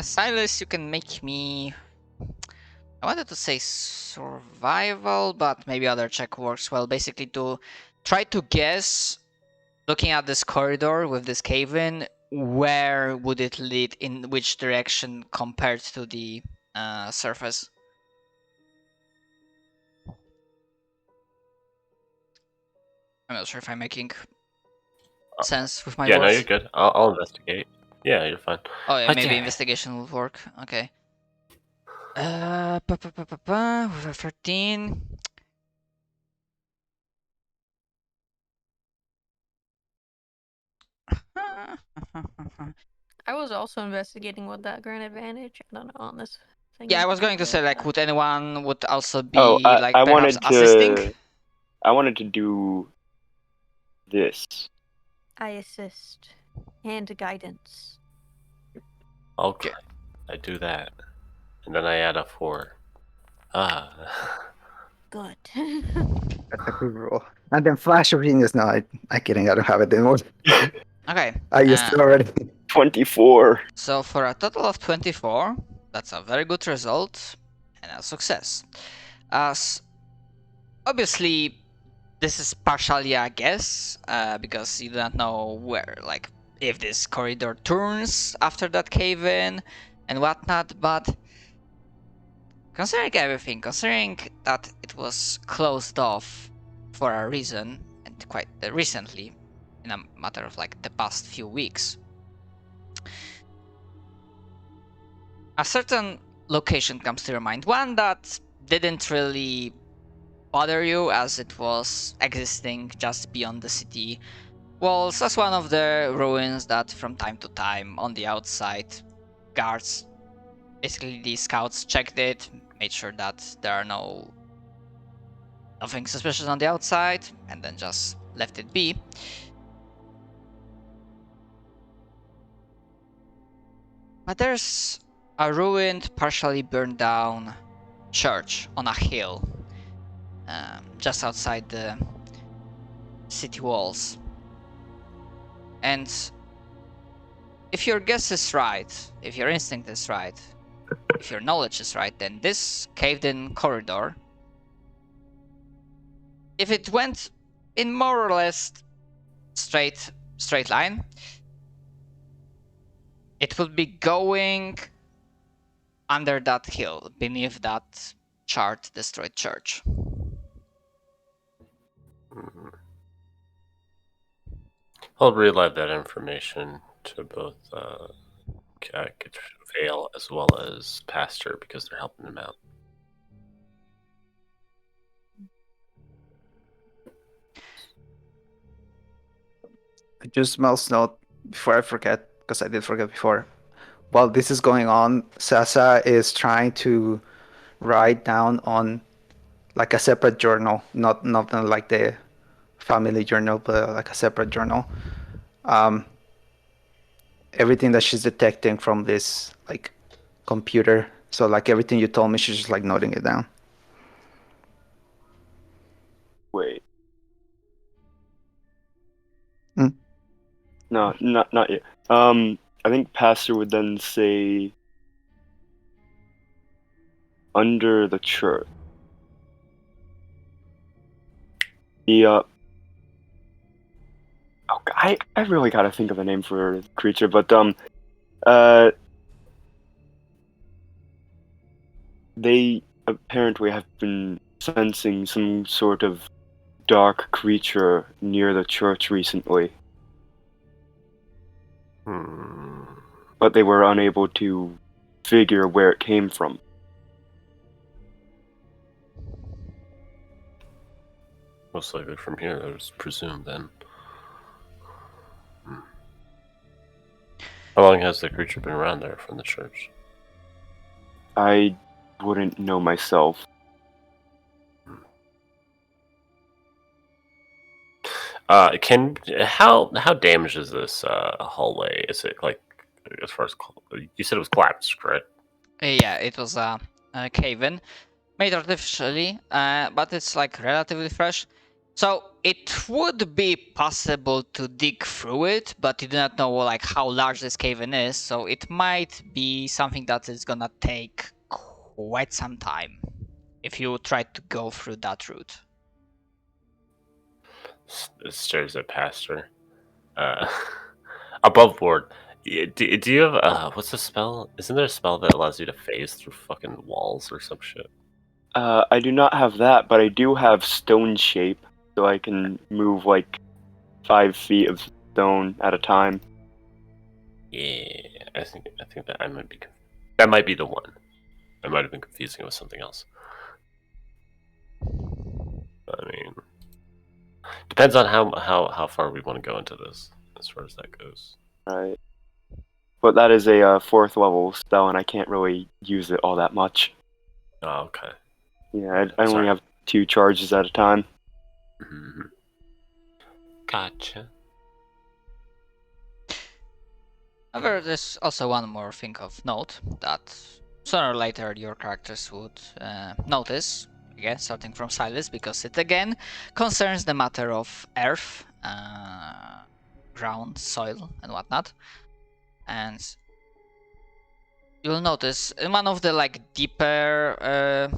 Speaker 1: Silas, you can make me, I wanted to say survival, but maybe other check works well. Basically to try to guess, looking at this corridor with this cave-in, where would it lead, in which direction compared to the surface. I'm not sure if I'm making sense with my
Speaker 5: Yeah,
Speaker 1: words.
Speaker 5: no, you're good. I'll investigate. Yeah, you're fine.
Speaker 1: Oh yeah,
Speaker 5: But
Speaker 1: maybe
Speaker 5: yeah.
Speaker 1: investigation would work. Okay. With a 13.
Speaker 3: I was also investigating what that grant advantage. I don't know on this thing.
Speaker 1: Yeah, I was going to say, like, would anyone would also be like
Speaker 2: I
Speaker 1: perhaps
Speaker 2: wanted
Speaker 1: assisting?
Speaker 2: to. I wanted to do this.
Speaker 3: I assist and guidance.
Speaker 5: Okay. I do that. And then I add a 4.
Speaker 3: Good.
Speaker 4: That's a good roll. And then Flash of Genius. No, I kidding. I don't have it anymore.
Speaker 1: Okay.
Speaker 4: I used it already.
Speaker 2: 24.
Speaker 1: So for a total of 24, that's a very good result and a success. As obviously this is partially a guess, because you don't know where, like, if this corridor turns after that cave-in and whatnot, but considering everything, considering that it was closed off for a reason, and quite recently, in a matter of like the past few weeks, a certain location comes to your mind, one that didn't really bother you as it was existing just beyond the city walls, as one of the ruins that from time to time on the outside, guards, basically the scouts, checked it, made sure that there are nothing suspicious on the outside, and then just left it be. But there's a ruined, partially burned down church on a hill, just outside the city walls. And if your guess is right, if your instinct is right, if your knowledge is right, then this caved-in corridor, if it went in more or less straight line, it would be going under that hill, beneath that charred, destroyed church.
Speaker 5: Mhm. I'll relay that information to both Vale as well as Pastor because they're helping him out.
Speaker 4: I just smell note before I forget, because I did forget before. While this is going on, Sasa is trying to write down on like a separate journal, not like the family journal, but like a separate journal. Everything that she's detecting from this like computer. So like everything you told me, she's just like noting it down.
Speaker 2: Wait.
Speaker 4: Hmm.
Speaker 2: No, not yet. I think Pastor would then say under the church. The oh, I really gotta think of a name for the creature, but they apparently have been sensing some sort of dark creature near the church recently, but they were unable to figure where it came from.
Speaker 5: Most likely from here, I was presumed then. How long has the creature been around there from the church?
Speaker 2: I wouldn't know myself.
Speaker 5: How damaged is this hallway? Is it like as far as you said it was collapsed, correct?
Speaker 1: Yeah, it was a cave-in made artificially, but it's like relatively fresh. So it would be possible to dig through it, but you do not know like how large this cave-in is. So it might be something that is gonna take quite some time if you try to go through that route.
Speaker 5: Stares at Pastor. Above board. Do you have what's the spell? Isn't there a spell that allows you to phase through fucking walls or some shit?
Speaker 2: I do not have that, but I do have stone shape, so I can move like 5 feet of stone at a time.
Speaker 5: Yeah, I think that that might be the one. I might have been confusing it with something else. I mean, depends on how far we want to go into this as far as that goes.
Speaker 2: Right. But that is a 4th level spell, and I can't really use it all that much.
Speaker 5: Oh, okay.
Speaker 2: Yeah, I only
Speaker 5: Sorry.
Speaker 2: have 2 charges at a time.
Speaker 5: Mm-hmm. Gotcha.
Speaker 1: However, there's also one more thing of note that sooner or later your characters would notice, again, starting from Silas, because it again concerns the matter of earth, ground, soil, and whatnot. And you'll notice in one of the like deeper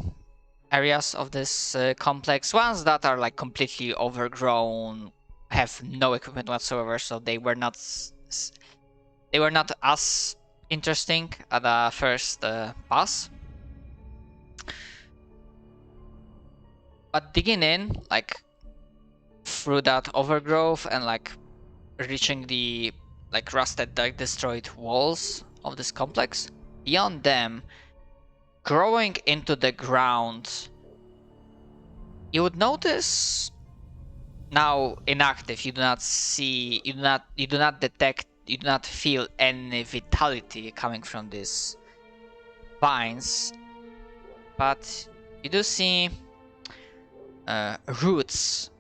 Speaker 1: areas of this complex, ones that are like completely overgrown, have no equipment whatsoever, so they were not as interesting at the first pass. But digging in, like through that overgrowth and like reaching the like rusted, like destroyed walls of this complex, beyond them, growing into the ground, you would notice now inactive. You do not see, you do not detect, you do not feel any vitality coming from these vines, but you do see roots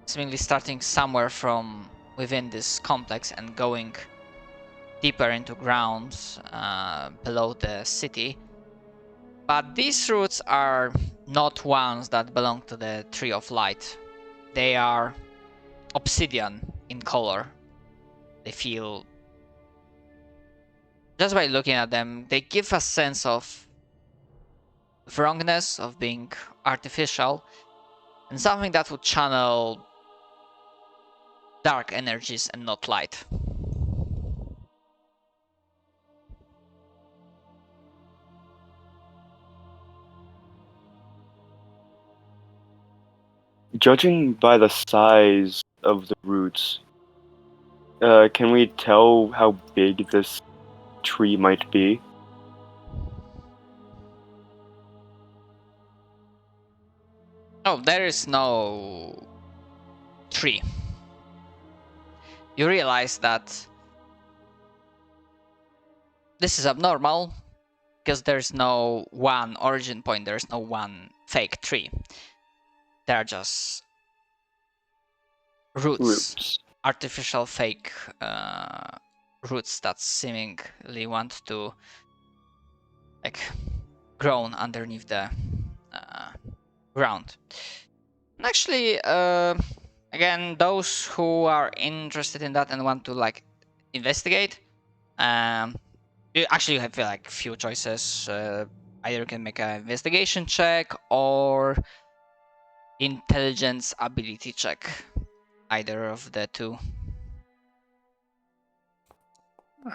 Speaker 1: seemingly starting somewhere from within this complex and going deeper into grounds below the city. But these roots are not ones that belong to the Tree of Light. They are obsidian in color. They feel, just by looking at them, they give a sense of wrongness, of being artificial, and something that would channel dark energies and not light.
Speaker 2: Judging by the size of the roots, can we tell how big this tree might be?
Speaker 1: Oh, there is no tree. You realize that this is abnormal because there's no one origin point, there's no one fake tree. There are just roots. Artificial fake roots that seemingly want to like grown underneath the ground. And actually, again, those who are interested in that and want to like investigate, you actually have like few choices. Either you can make an investigation check or intelligence ability check. Either of the two.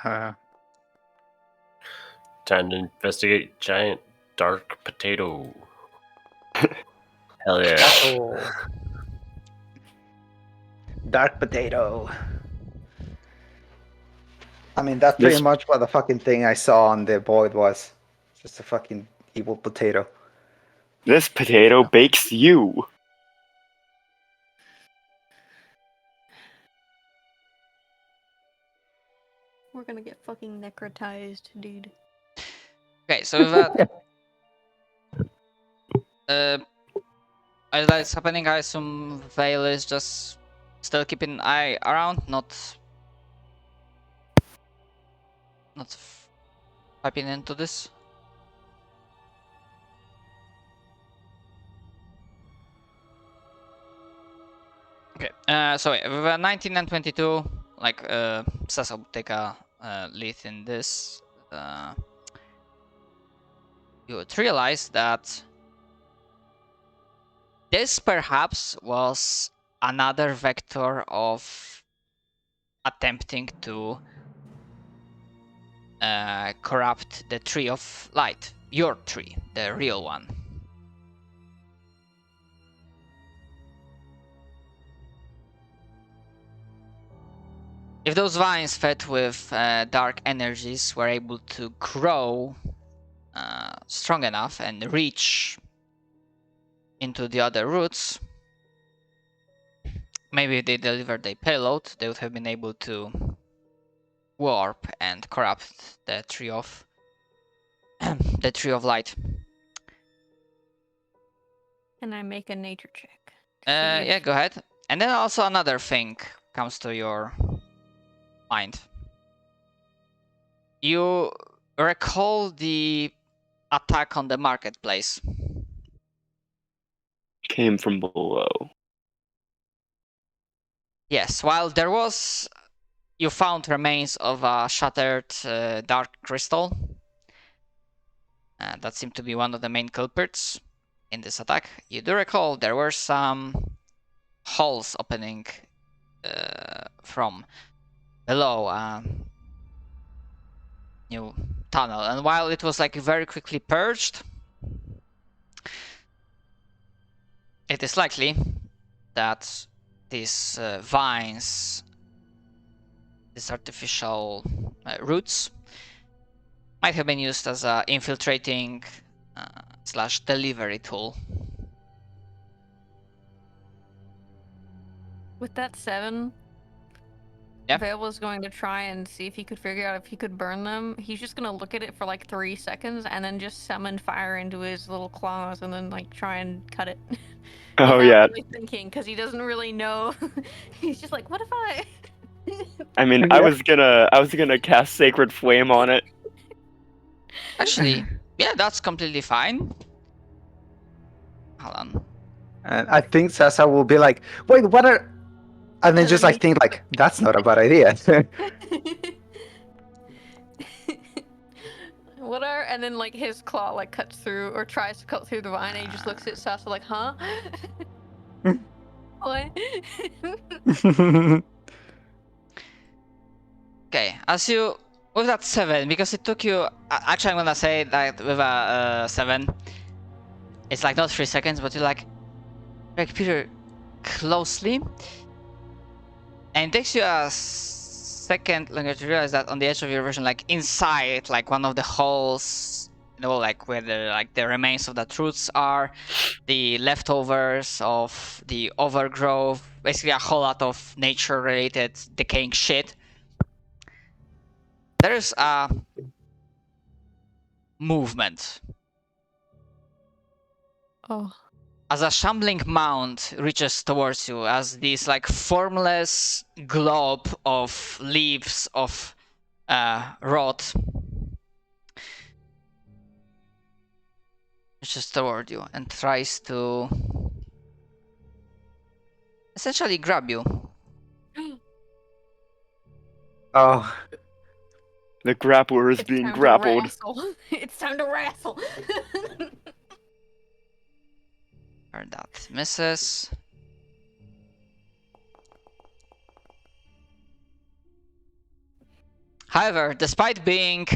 Speaker 4: Uh,
Speaker 5: Time to investigate giant dark potato. Hell yeah.
Speaker 4: oh. Dark potato. I mean, that's pretty
Speaker 2: This-
Speaker 4: much what the fucking thing I saw on the board was. Just a fucking evil potato.
Speaker 2: This potato bakes you.
Speaker 3: We're gonna get fucking necrotized, dude.
Speaker 1: Okay, so with that, as that's happening, I assume Vale is just still keeping an eye around, not piping into this. Okay, so wait, with a 19 and 22, like Sasa would take a lead in this. You would realize that this perhaps was another vector of attempting to corrupt the Tree of Light, your tree, the real one. If those vines fed with dark energies were able to grow strong enough and reach into the other roots, maybe if they delivered a payload, they would have been able to warp and corrupt the Tree of the Tree of Light.
Speaker 3: Can I make a nature check?
Speaker 1: Yeah, go ahead. And then also another thing comes to your mind. You recall the attack on the marketplace.
Speaker 2: Came from below.
Speaker 1: Yes, while there was, you found remains of a shattered dark crystal. That seemed to be one of the main culprits in this attack. You do recall there were some holes opening from below a new tunnel, and while it was like very quickly purged, it is likely that these vines, these artificial roots, might have been used as a infiltrating / delivery tool.
Speaker 3: With that 7,
Speaker 1: Yeah.
Speaker 3: Vale was going to try and see if he could figure out if he could burn them. He's just gonna look at it for like 3 seconds and then just summon fire into his little claws and then like try and cut it.
Speaker 2: Oh
Speaker 3: Without
Speaker 2: yeah.
Speaker 3: really thinking, because he doesn't really know. He's just like, what if I?
Speaker 2: I mean,
Speaker 4: Yeah.
Speaker 2: I was gonna cast Sacred Flame on it.
Speaker 1: Actually, yeah, that's completely fine. Hold on.
Speaker 4: And I think Sasa will be like, wait, what are... And then just like think like, that's not a bad idea.
Speaker 3: What are? And then like his claw like cuts through or tries to cut through the vine, and he just looks at Sasa like, huh? What?
Speaker 1: Okay, as you with that 7, because it took you. Actually, I'm gonna say that with a 7, it's like not 3 seconds, but you're like, Peter, closely. And it takes you a second longer to realize that on the edge of your vision, like inside, like one of the holes, like where the remains of the roots are, the leftovers of the overgrowth, basically a whole lot of nature-related decaying shit. There's a movement.
Speaker 3: Oh.
Speaker 1: As a shambling mound reaches towards you, as this like formless glob of leaves of rot reaches toward you and tries to essentially grab you.
Speaker 4: Oh,
Speaker 2: The grappler is
Speaker 3: It's
Speaker 2: being
Speaker 3: time to
Speaker 2: grappled.
Speaker 3: wrestle. It's time to wrestle.
Speaker 1: Or that misses. However, despite being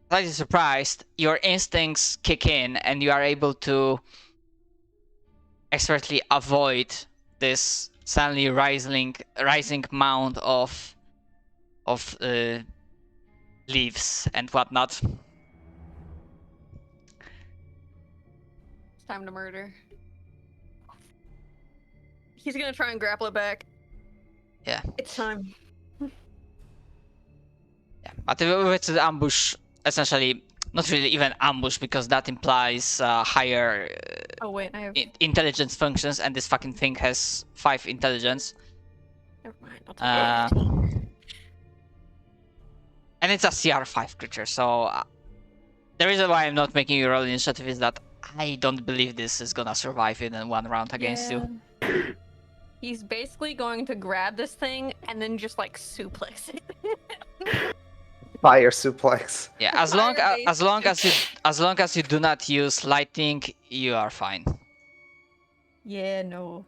Speaker 1: slightly surprised, your instincts kick in and you are able to expertly avoid this suddenly rising mound of leaves and whatnot.
Speaker 3: It's time to murder. He's gonna try and grapple it back.
Speaker 1: Yeah.
Speaker 3: It's time.
Speaker 1: Yeah, but if it's an ambush, essentially, not really even ambush because that implies higher
Speaker 3: Oh wait, I have.
Speaker 1: intelligence functions, and this fucking thing has 5 intelligence.
Speaker 3: Never mind. I'll take it.
Speaker 1: And it's a CR5 creature, so the reason why I'm not making you roll initiative is that I don't believe this is gonna survive in one round against you.
Speaker 3: He's basically going to grab this thing and then just like suplex it.
Speaker 4: fire suplex.
Speaker 1: Yeah, as long
Speaker 3: Fire-based.
Speaker 1: as you do not use lightning, you are fine.
Speaker 3: Yeah, no.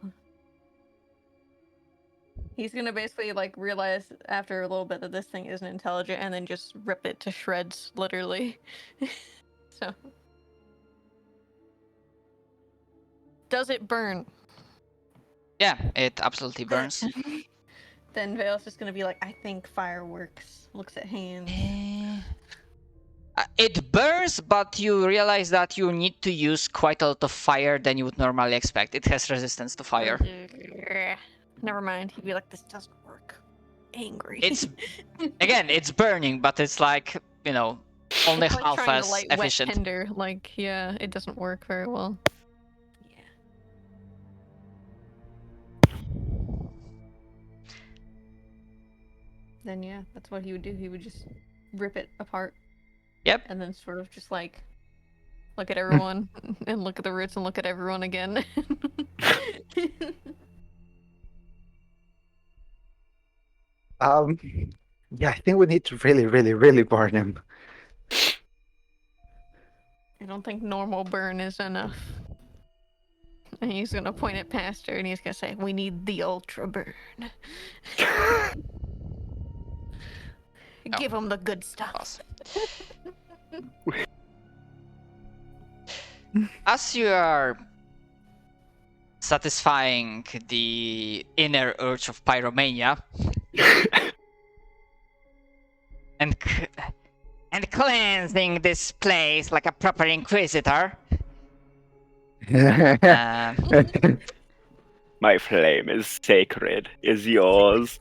Speaker 3: He's gonna basically like realize after a little bit that this thing isn't intelligent and then just rip it to shreds, literally. So. Does it burn?
Speaker 1: Yeah, it absolutely burns.
Speaker 3: Then Vale's just gonna be like, I think fireworks. Looks at hands.
Speaker 1: It burns, but you realize that you need to use quite a lot of fire than you would normally expect. It has resistance to fire.
Speaker 3: Never mind. He'd be like, this doesn't work. Angry.
Speaker 1: It's again, it's burning, but it's like, only
Speaker 3: It's like
Speaker 1: half
Speaker 3: trying
Speaker 1: as
Speaker 3: to light
Speaker 1: efficient.
Speaker 3: wet tinder. Like, yeah, it doesn't work very well. Yeah. Then yeah, that's what he would do. He would just rip it apart.
Speaker 1: Yep.
Speaker 3: And then sort of just like look at everyone and look at the roots and look at everyone again.
Speaker 4: Yeah, I think we need to really, really, really burn him.
Speaker 3: I don't think normal burn is enough. And he's gonna point at Pastor and he's gonna say, we need the ultra burn.
Speaker 1: Oh.
Speaker 3: Give him the good stuff.
Speaker 1: Awesome. As you are satisfying the inner urge of pyromania and cleansing this place like a proper inquisitor,
Speaker 2: My flame is sacred, is yours.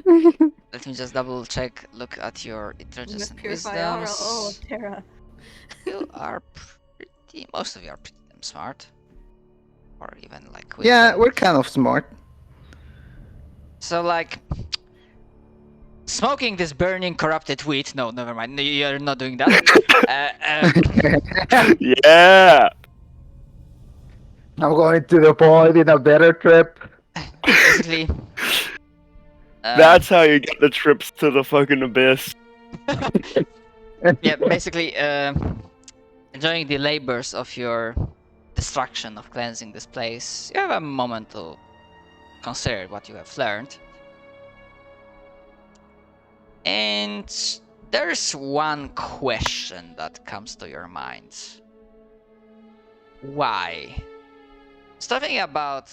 Speaker 1: let me just double check. Look at your intelligence and
Speaker 3: Purify
Speaker 1: wisdoms.
Speaker 3: oh, Terra.
Speaker 1: You are pretty. Most of you are pretty damn smart, or even like.
Speaker 4: Yeah,
Speaker 1: wisdom.
Speaker 4: we're kind of smart.
Speaker 1: So like. Smoking this burning corrupted wheat. No, never mind. You're not doing that.
Speaker 2: Yeah!
Speaker 4: I'm going to the point in a better trip.
Speaker 1: Basically.
Speaker 2: That's how you get the trips to the fucking abyss.
Speaker 1: Yeah, basically, enjoying the labors of your destruction of cleansing this place, you have a moment to consider what you have learned. And there's one question that comes to your mind. Why Something about